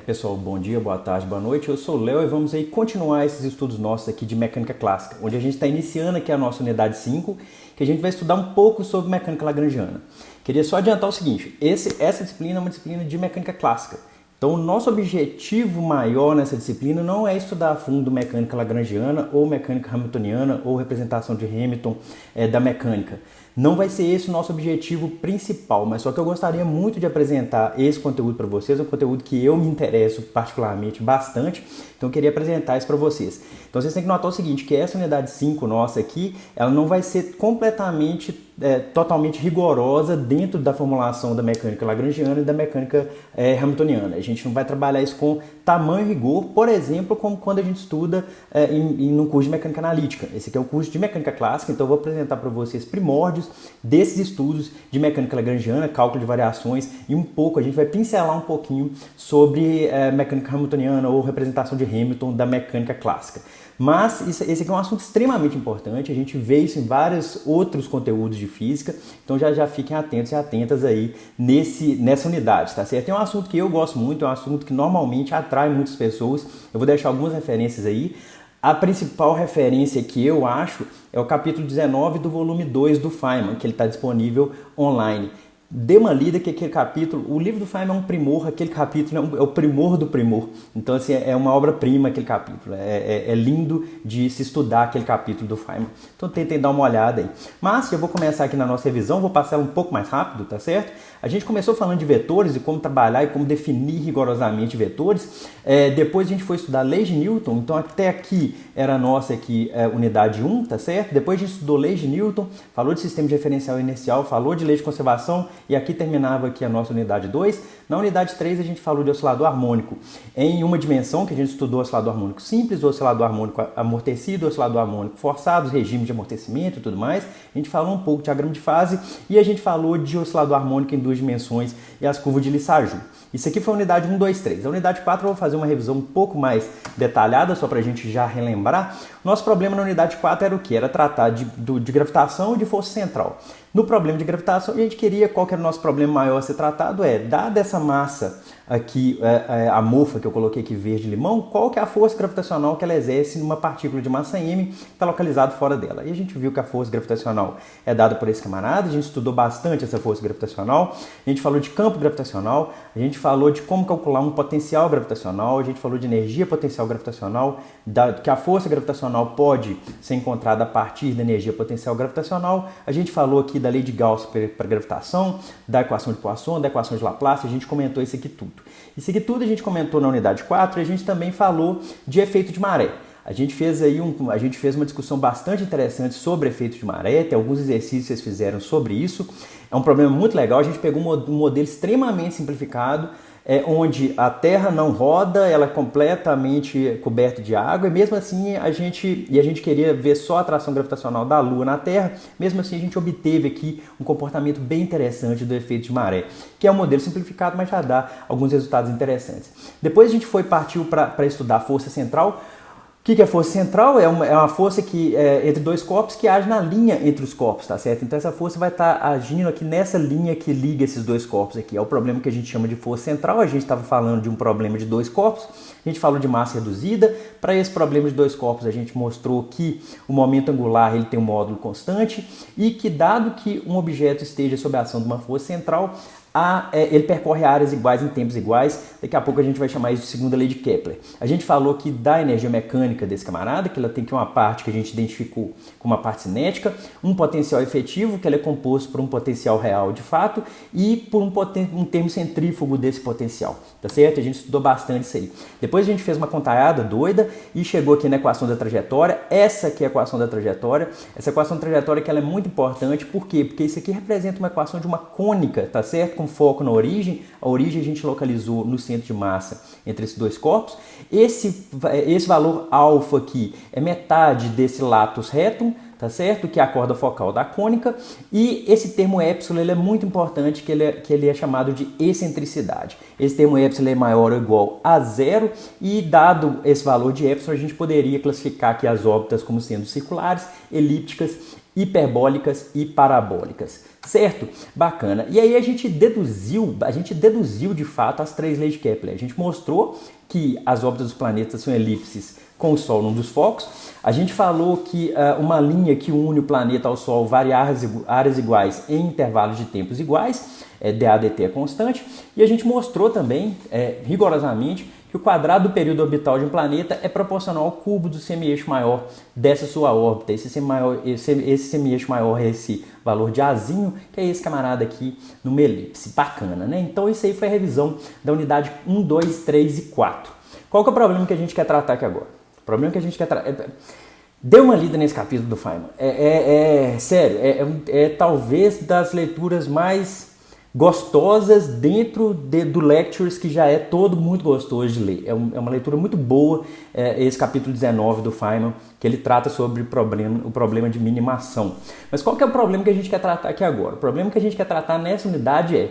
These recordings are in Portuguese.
Pessoal, bom dia, boa tarde, boa noite. Eu sou o Léo e vamos aí continuar esses estudos nossos aqui de mecânica clássica, onde a gente está iniciando aqui a nossa unidade 5, que a gente vai estudar um pouco sobre mecânica lagrangiana. Queria só adiantar o seguinte, essa disciplina é uma disciplina de mecânica clássica. Então, o nosso objetivo maior nessa disciplina não é estudar a fundo mecânica lagrangiana ou mecânica hamiltoniana ou representação de Hamilton da mecânica. Não vai ser esse o nosso objetivo principal, mas só que eu gostaria muito de apresentar esse conteúdo para vocês, um conteúdo que eu me interesso particularmente bastante, então eu queria apresentar isso para vocês. Então vocês têm que notar o seguinte, que essa unidade 5 nossa aqui, ela não vai ser completamente totalmente rigorosa dentro da formulação da mecânica lagrangiana e da mecânica hamiltoniana. A gente não vai trabalhar isso com tamanho e rigor, por exemplo, como quando a gente estuda no curso de mecânica analítica. Esse aqui é o curso de mecânica clássica, então eu vou apresentar para vocês primórdios desses estudos de mecânica lagrangiana, cálculo de variações e um pouco, a gente vai pincelar um pouquinho sobre mecânica hamiltoniana ou representação de Hamilton da mecânica clássica. Mas esse aqui é um assunto extremamente importante, a gente vê isso em vários outros conteúdos de física, então já fiquem atentos e atentas aí nessa unidade, tá certo? É um assunto que eu gosto muito, é um assunto que normalmente atrai muitas pessoas, eu vou deixar algumas referências aí. A principal referência que eu acho é o capítulo 19 do volume 2 do Feynman, que ele está disponível online. Dê uma lida que aquele capítulo, o livro do Feynman é um primor, aquele capítulo é o primor do primor. Então, assim, é uma obra-prima aquele capítulo. É lindo de se estudar aquele capítulo do Feynman. Então, tentem dar uma olhada aí. Mas, eu vou começar aqui na nossa revisão, vou passar um pouco mais rápido, tá certo? A gente começou falando de vetores e como trabalhar e como definir rigorosamente vetores. Depois a gente foi estudar leis de Newton, então até aqui era a nossa aqui, unidade 1, tá certo? Depois a gente estudou leis de Newton, falou de sistema de referencial inercial, falou de lei de conservação e aqui terminava aqui a nossa unidade 2. Na unidade 3 a gente falou de oscilador harmônico em uma dimensão, que a gente estudou oscilador harmônico simples, oscilador harmônico amortecido, oscilador harmônico forçado, regime de amortecimento e tudo mais. A gente falou um pouco de diagrama de fase e a gente falou de oscilador harmônico em duas dimensões e as curvas de Lissajous. Isso aqui foi a unidade 1, 2, 3. A unidade 4 eu vou fazer uma revisão um pouco mais detalhada, só para a gente já relembrar. Nosso problema na unidade 4 era o que? Era tratar de gravitação e de força central. No problema de gravitação, a gente queria, qual que era o nosso problema maior a ser tratado? Dada essa massa aqui, amorfa que eu coloquei aqui verde-limão, qual que é a força gravitacional que ela exerce numa partícula de massa m que está localizado fora dela. E a gente viu que a força gravitacional é dada por esse camarada, a gente estudou bastante essa força gravitacional, a gente falou de campo gravitacional, a gente falou de como calcular um potencial gravitacional, a gente falou de energia potencial gravitacional, que a força gravitacional pode ser encontrada a partir da energia potencial gravitacional, a gente falou aqui da lei de Gauss para gravitação, da equação de Poisson, da equação de Laplace, a gente comentou isso aqui tudo. Isso aqui tudo a gente comentou na unidade 4 e a gente também falou de efeito de maré. A gente fez uma discussão bastante interessante sobre efeito de maré, tem alguns exercícios que vocês fizeram sobre isso. É um problema muito legal, a gente pegou um modelo extremamente simplificado, onde a Terra não roda, ela é completamente coberta de água, e mesmo assim a gente queria ver só a atração gravitacional da Lua na Terra, mesmo assim a gente obteve aqui um comportamento bem interessante do efeito de maré, que é um modelo simplificado, mas já dá alguns resultados interessantes. Depois a gente partiu para estudar a força central. O que é força central? É uma força que entre dois corpos que age na linha entre os corpos, tá certo? Então essa força vai estar agindo aqui nessa linha que liga esses dois corpos aqui. É o problema que a gente chama de força central. A gente estava falando de um problema de dois corpos, a gente falou de massa reduzida. Para esse problema de dois corpos a gente mostrou que o momento angular ele tem um módulo constante e que dado que um objeto esteja sob a ação de uma força central, ele percorre áreas iguais em tempos iguais. Daqui a pouco a gente vai chamar isso de segunda lei de Kepler. A gente falou que da energia mecânica desse camarada, que ela tem aqui uma parte que a gente identificou como uma parte cinética, um potencial efetivo, que ele é composto por um potencial real de fato, e por um termo centrífugo desse potencial, tá certo? A gente estudou bastante isso aí. Depois a gente fez uma contalhada doida e chegou aqui na equação da trajetória. Essa aqui é a equação da trajetória. Essa equação da trajetória que ela é muito importante, por quê? Porque isso aqui representa uma equação de uma cônica, tá certo? Com foco na origem, a origem a gente localizou no centro de massa entre esses dois corpos. Esse valor alfa aqui é metade desse latus retum, tá certo? Que é a corda focal da cônica. E esse termo epsilon ele é muito importante, que ele é chamado de excentricidade. Esse termo epsilon é maior ou igual a zero e dado esse valor de epsilon a gente poderia classificar aqui as órbitas como sendo circulares, elípticas hiperbólicas e parabólicas, certo? Bacana. E aí a gente deduziu de fato as 3 leis de Kepler. A gente mostrou que as órbitas dos planetas são elipses com o Sol num dos focos. A gente falou que uma linha que une o planeta ao Sol varia áreas iguais em intervalos de tempos iguais, dAdt é constante, e a gente mostrou também, rigorosamente, que o quadrado do período orbital de um planeta é proporcional ao cubo do semi-eixo maior dessa sua órbita. Esse semi-eixo maior é esse valor de Azinho, que é esse camarada aqui numa elipse. Bacana, né? Então isso aí foi a revisão da unidade 1, 2, 3 e 4. Qual que é o problema que a gente quer tratar aqui agora? O problema que a gente quer tratar... Dê uma lida nesse capítulo do Feynman. Sério, talvez das leituras mais gostosas dentro do Lectures, que já é todo muito gostoso de ler. É uma leitura muito boa, esse capítulo 19 do Feynman, que ele trata sobre o problema de minimação. Mas qual que é o problema que a gente quer tratar aqui agora? O problema que a gente quer tratar nessa unidade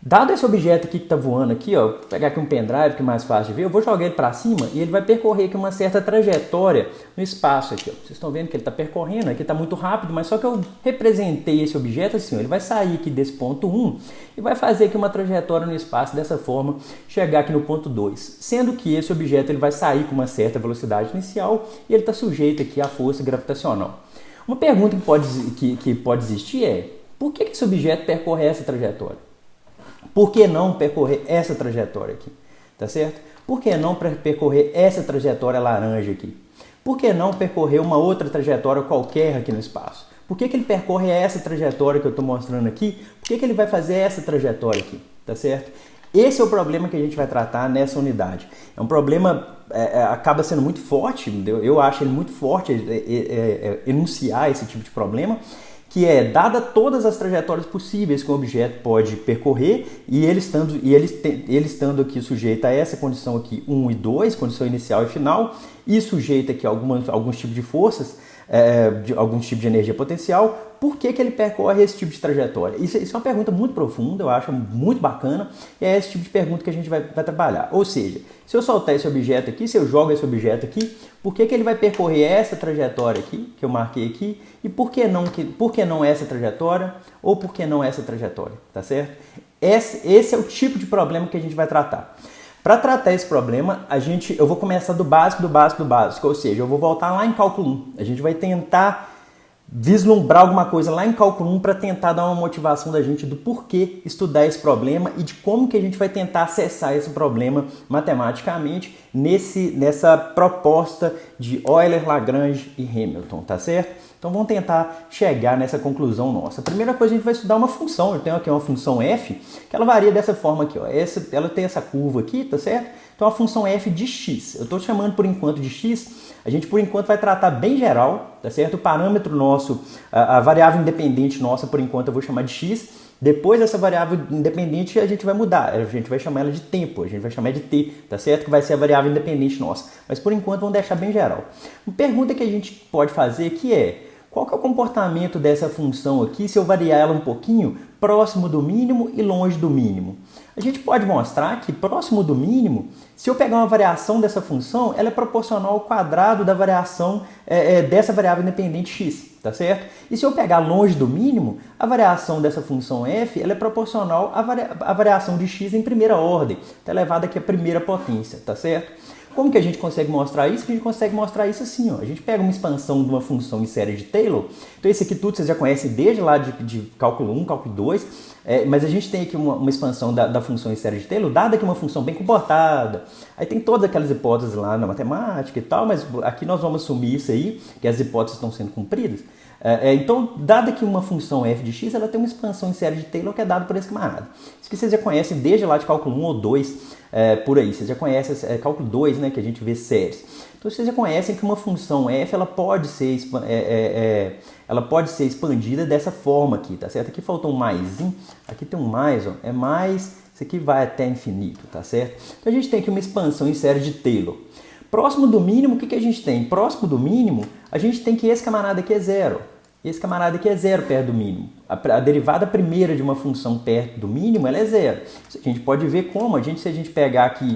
dado esse objeto aqui que está voando aqui, ó, vou pegar aqui um pendrive que é mais fácil de ver, eu vou jogar ele para cima e ele vai percorrer aqui uma certa trajetória no espaço aqui, ó. Vocês estão vendo que ele está percorrendo, aqui está muito rápido, mas só que eu representei esse objeto assim, ó, ele vai sair aqui desse ponto 1 e vai fazer aqui uma trajetória no espaço dessa forma, chegar aqui no ponto 2, sendo que esse objeto ele vai sair com uma certa velocidade inicial e ele está sujeito aqui à força gravitacional. Uma pergunta que pode existir é, por que esse objeto percorre essa trajetória? Por que não percorrer essa trajetória aqui? Tá certo? Por que não percorrer essa trajetória laranja aqui? Por que não percorrer uma outra trajetória qualquer aqui no espaço? Por que ele percorre essa trajetória que eu estou mostrando aqui? Por que ele vai fazer essa trajetória aqui? Tá certo? Esse é o problema que a gente vai tratar nessa unidade. É um problema, acaba sendo muito forte, eu acho ele muito forte enunciar esse tipo de problema, que é, dada todas as trajetórias possíveis que o objeto pode percorrer, e ele estando aqui sujeito a essa condição aqui 1 e 2, condição inicial e final, e sujeito aqui a alguns tipos de forças, algum tipo de energia potencial, por que ele percorre esse tipo de trajetória? Isso é uma pergunta muito profunda, eu acho muito bacana, e é esse tipo de pergunta que a gente vai trabalhar. Ou seja, se eu soltar esse objeto aqui, se eu jogo esse objeto aqui, por que ele vai percorrer essa trajetória aqui, que eu marquei aqui, e por que não essa trajetória, ou por que não essa trajetória, tá certo? Esse é o tipo de problema que a gente vai tratar. Para tratar esse problema, eu vou começar do básico, ou seja, eu vou voltar lá em cálculo 1. A gente vai tentar vislumbrar alguma coisa lá em cálculo 1 para tentar dar uma motivação da gente do porquê estudar esse problema e de como que a gente vai tentar acessar esse problema matematicamente nessa proposta de Euler, Lagrange e Hamilton, tá certo? Então vamos tentar chegar nessa conclusão nossa. A primeira coisa a gente vai estudar uma função. Eu tenho aqui uma função f, que ela varia dessa forma aqui, ó. Ela tem essa curva aqui, tá certo? Então a função f de x. Eu estou chamando por enquanto de x. A gente por enquanto vai tratar bem geral, tá certo? O parâmetro nosso, a variável independente nossa, por enquanto eu vou chamar de x. Depois dessa variável independente a gente vai mudar, a gente vai chamar ela de tempo, a gente vai chamar de t, tá certo? Que vai ser a variável independente nossa. Mas por enquanto vamos deixar bem geral. Uma pergunta que a gente pode fazer aqui é, qual que é o comportamento dessa função aqui se eu variar ela um pouquinho próximo do mínimo e longe do mínimo? A gente pode mostrar que próximo do mínimo, se eu pegar uma variação dessa função, ela é proporcional ao quadrado da variação dessa variável independente x, tá certo? E se eu pegar longe do mínimo, a variação dessa função f ela é proporcional à variação de x em primeira ordem, tá elevada aqui à primeira potência, tá certo? Como que a gente consegue mostrar isso? A gente consegue mostrar isso assim, ó. A gente pega uma expansão de uma função em série de Taylor. Então esse aqui tudo vocês já conhecem desde lá de cálculo 1, cálculo 2. Mas a gente tem aqui uma expansão da função em série de Taylor, dada aqui uma função bem comportada. Aí tem todas aquelas hipóteses lá na matemática e tal, mas aqui nós vamos assumir isso aí, que as hipóteses estão sendo cumpridas. Então, dada que uma função f de x, ela tem uma expansão em série de Taylor que é dada por esse camarada. Isso que vocês já conhecem desde lá de cálculo 1 ou 2, por aí. Vocês já conhecem cálculo 2, né, que a gente vê séries. Então, vocês já conhecem que uma função f ela pode ser expandida dessa forma aqui, tá certo? Aqui faltou um maisinho, aqui tem um mais, ó, é mais, isso aqui vai até infinito, tá certo? Então, a gente tem aqui uma expansão em série de Taylor. Próximo do mínimo, o que a gente tem? Próximo do mínimo, a gente tem que esse camarada aqui é zero. Esse camarada aqui é zero perto do mínimo. A derivada primeira de uma função perto do mínimo, ela é zero. A gente pode ver como, se a gente pegar aqui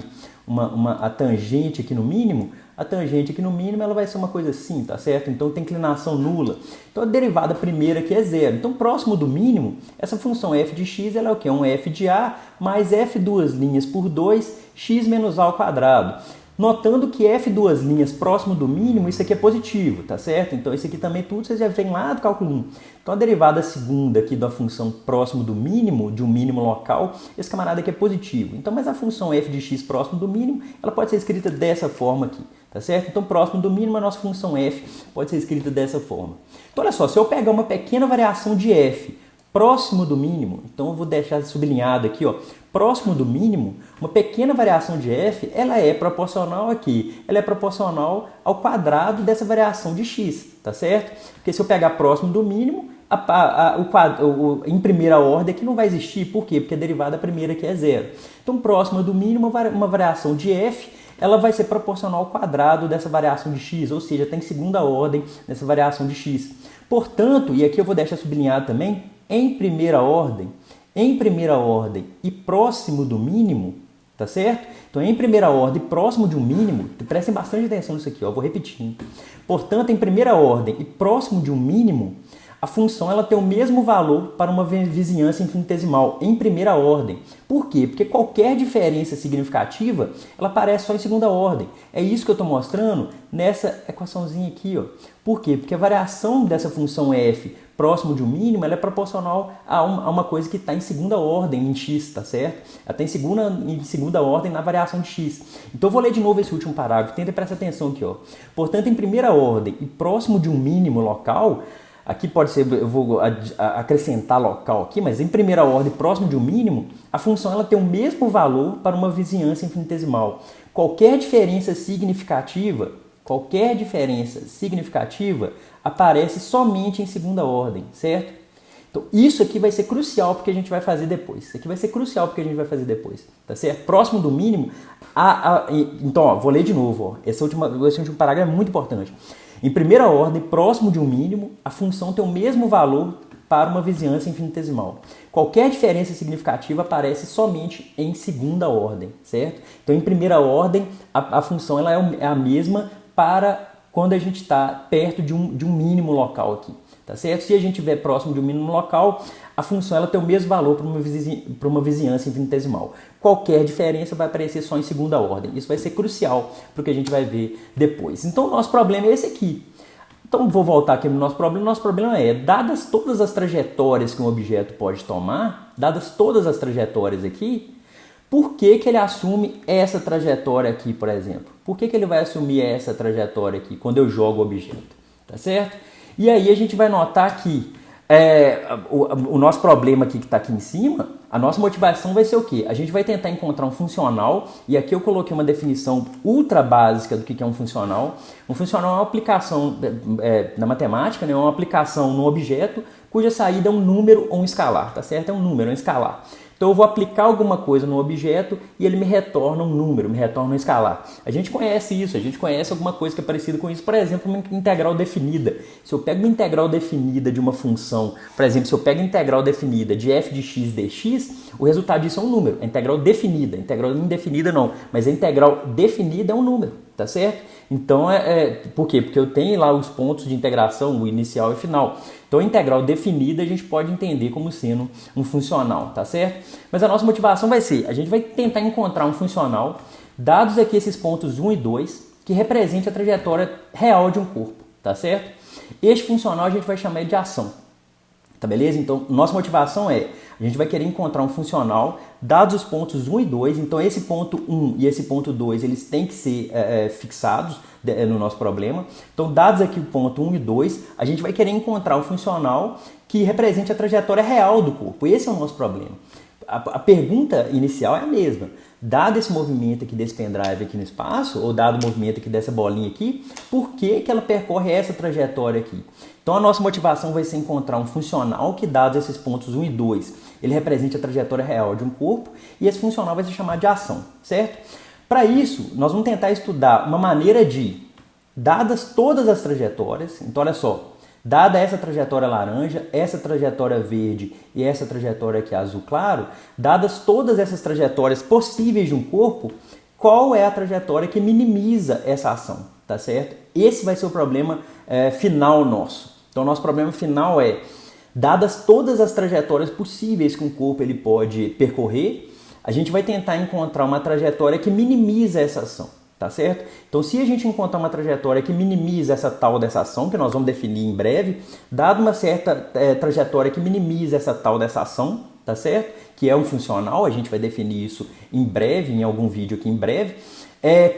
a tangente aqui no mínimo, a tangente aqui no mínimo ela vai ser uma coisa assim, tá certo? Então tem inclinação nula. Então a derivada primeira aqui é zero. Então próximo do mínimo, essa função f de x ela é o quê? Um f de a mais f duas linhas por 2, x menos a ao quadrado. Notando que f duas linhas próximo do mínimo, isso aqui é positivo, tá certo? Então isso aqui também tudo vocês já vêm lá do cálculo 1. Então a derivada segunda aqui da função próximo do mínimo, de um mínimo local, esse camarada aqui é positivo. Então, mas a função f de x próximo do mínimo, ela pode ser escrita dessa forma aqui, tá certo? Então próximo do mínimo, a nossa função f pode ser escrita dessa forma. Então olha só, se eu pegar uma pequena variação de f próximo do mínimo, então eu vou deixar sublinhado aqui, ó, próximo do mínimo, uma pequena variação de f, ela é proporcional aqui, ela é proporcional ao quadrado dessa variação de x, tá certo? Porque se eu pegar próximo do mínimo, em primeira ordem aqui não vai existir, por quê? Porque a derivada primeira aqui é zero. Então próximo do mínimo, uma variação de f, ela vai ser proporcional ao quadrado dessa variação de x, ou seja, tem segunda ordem nessa variação de x. Portanto, e aqui eu vou deixar sublinhado também, em primeira ordem e próximo do mínimo, tá certo? Então, em primeira ordem e próximo de um mínimo, prestem bastante atenção nisso aqui, ó, vou repetindo. Portanto, em primeira ordem e próximo de um mínimo, a função ela tem o mesmo valor para uma vizinhança infinitesimal em primeira ordem. Por quê? Porque qualquer diferença significativa, ela aparece só em segunda ordem. É isso que eu estou mostrando nessa equaçãozinha aqui, ó. Por quê? Porque a variação dessa função f próximo de um mínimo, ela é proporcional a uma coisa que está em segunda ordem em x, tá certo? Ela está em segunda ordem na variação de x. Então eu vou ler de novo esse último parágrafo, tenta prestar atenção aqui, ó. Portanto, em primeira ordem e próximo de um mínimo local, aqui pode ser, eu vou acrescentar local aqui, mas em primeira ordem, próximo de um mínimo, a função ela tem o mesmo valor para uma vizinhança infinitesimal. Qualquer diferença significativa aparece somente em segunda ordem, certo? Então, isso aqui vai ser crucial porque a gente vai fazer depois. Tá certo? Próximo do mínimo, então, ó, vou ler de novo, ó. Esse último parágrafo é muito importante. Em primeira ordem, próximo de um mínimo, a função tem o mesmo valor para uma vizinhança infinitesimal. Qualquer diferença significativa aparece somente em segunda ordem, certo? Então, em primeira ordem, a função ela é a mesma para quando a gente está perto de um mínimo local aqui, tá certo? Se a gente estiver próximo de um mínimo local, a função ela tem o mesmo valor para uma vizinhança infinitesimal. Qualquer diferença vai aparecer só em segunda ordem. Isso vai ser crucial para o que a gente vai ver depois. Então, o nosso problema é esse aqui. Então, vou voltar aqui no nosso problema. Nosso problema é, dadas todas as trajetórias que um objeto pode tomar, dadas todas as trajetórias aqui, por que ele assume essa trajetória aqui, por exemplo? Por que ele vai assumir essa trajetória aqui quando eu jogo o objeto? Tá certo? E aí a gente vai notar que o nosso problema aqui que está aqui em cima, a nossa motivação vai ser o quê? A gente vai tentar encontrar um funcional, e aqui eu coloquei uma definição ultra básica do que é um funcional. Um funcional é uma aplicação na matemática, né? É uma aplicação no objeto cuja saída é um número ou um escalar, tá certo? É um número, é um escalar. Então eu vou aplicar alguma coisa no objeto e ele me retorna um número, me retorna um escalar. A gente conhece isso, a gente conhece alguma coisa que é parecida com isso. Por exemplo, uma integral definida. Se eu pego uma integral definida de uma função, por exemplo, se eu pego a integral definida de f de x dx, o resultado disso é um número. A integral definida, a integral indefinida não, mas a integral definida é um número, tá certo? Então, por quê? Porque eu tenho lá os pontos de integração, o inicial e o final. Então, a integral definida a gente pode entender como sendo um funcional, tá certo? Mas a nossa motivação vai ser, a gente vai tentar encontrar um funcional, dados aqui esses pontos 1 e 2, que represente a trajetória real de um corpo, tá certo? Este funcional a gente vai chamar de ação, tá beleza? Então, nossa motivação é, a gente vai querer encontrar um funcional, dados os pontos 1 e 2, então esse ponto 1 e esse ponto 2, eles têm que ser fixados no nosso problema. Então, dados aqui o ponto 1 e 2, a gente vai querer encontrar um funcional que represente a trajetória real do corpo. Esse é o nosso problema. A pergunta inicial é a mesma. Dado esse movimento aqui desse pendrive aqui no espaço, ou dado o movimento aqui dessa bolinha aqui, por que ela percorre essa trajetória aqui? Então a nossa motivação vai ser encontrar um funcional que, dados esses pontos 1 e 2, ele represente a trajetória real de um corpo, e esse funcional vai ser chamado de ação, certo? Para isso, nós vamos tentar estudar uma maneira de, dadas todas as trajetórias, então olha só, dada essa trajetória laranja, essa trajetória verde e essa trajetória aqui azul claro, dadas todas essas trajetórias possíveis de um corpo, qual é a trajetória que minimiza essa ação, tá certo? Esse vai ser o problema final nosso. Então, nosso problema final é, dadas todas as trajetórias possíveis que um corpo ele pode percorrer, a gente vai tentar encontrar uma trajetória que minimiza essa ação, tá certo? Então, se a gente encontrar uma trajetória que minimiza essa tal dessa ação, que nós vamos definir em breve, dado uma certa trajetória que minimiza essa tal dessa ação, tá certo? Que é um funcional, a gente vai definir isso em breve, em algum vídeo aqui em breve.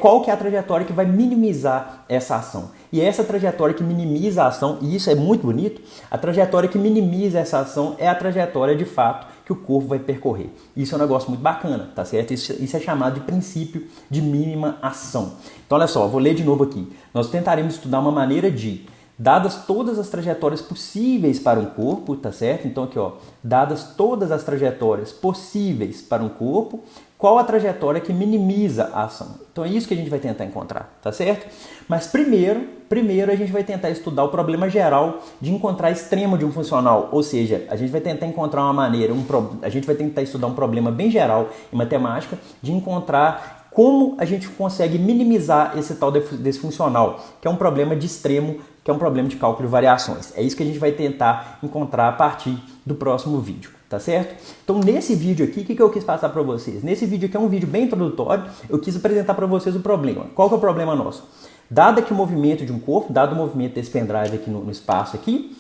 Qual que é a trajetória que vai minimizar essa ação? E essa trajetória que minimiza a ação, e isso é muito bonito, a trajetória que minimiza essa ação é a trajetória de fato que o corpo vai percorrer. Isso é um negócio muito bacana, tá certo? Isso é chamado de princípio de mínima ação. Então olha só, vou ler de novo aqui. Nós tentaremos estudar uma maneira de, dadas todas as trajetórias possíveis para um corpo, tá certo? Então aqui ó, dadas todas as trajetórias possíveis para um corpo, qual a trajetória que minimiza a ação? Então é isso que a gente vai tentar encontrar, tá certo? Mas primeiro a gente vai tentar estudar o problema geral de encontrar extremo de um funcional, ou seja, a gente vai tentar encontrar uma maneira, a gente vai tentar estudar um problema bem geral em matemática de encontrar como a gente consegue minimizar esse tal desse funcional, que é um problema de extremo, que é um problema de cálculo de variações. É isso que a gente vai tentar encontrar a partir do próximo vídeo, tá certo? Então nesse vídeo aqui, o que eu quis passar para vocês? Nesse vídeo aqui é um vídeo bem introdutório, eu quis apresentar para vocês o problema. Qual que é o problema nosso? Dado que o movimento de um corpo, dado o movimento desse pendrive aqui no espaço aqui,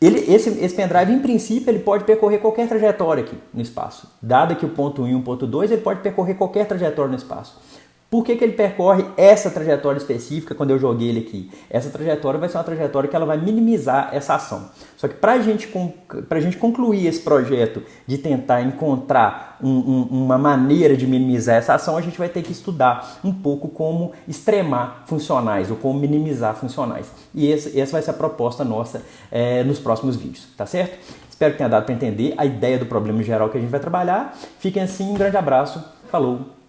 esse pendrive, em princípio, ele pode percorrer qualquer trajetória aqui no espaço. Dado que o ponto 1 e o ponto 2, ele pode percorrer qualquer trajetória no espaço. Por que ele percorre essa trajetória específica quando eu joguei ele aqui? Essa trajetória vai ser uma trajetória que ela vai minimizar essa ação. Só que para a gente concluir esse projeto de tentar encontrar uma maneira de minimizar essa ação, a gente vai ter que estudar um pouco como extremar funcionais ou como minimizar funcionais. E essa vai ser a proposta nossa nos próximos vídeos, tá certo? Espero que tenha dado para entender a ideia do problema geral que a gente vai trabalhar. Fiquem assim, um grande abraço, falou!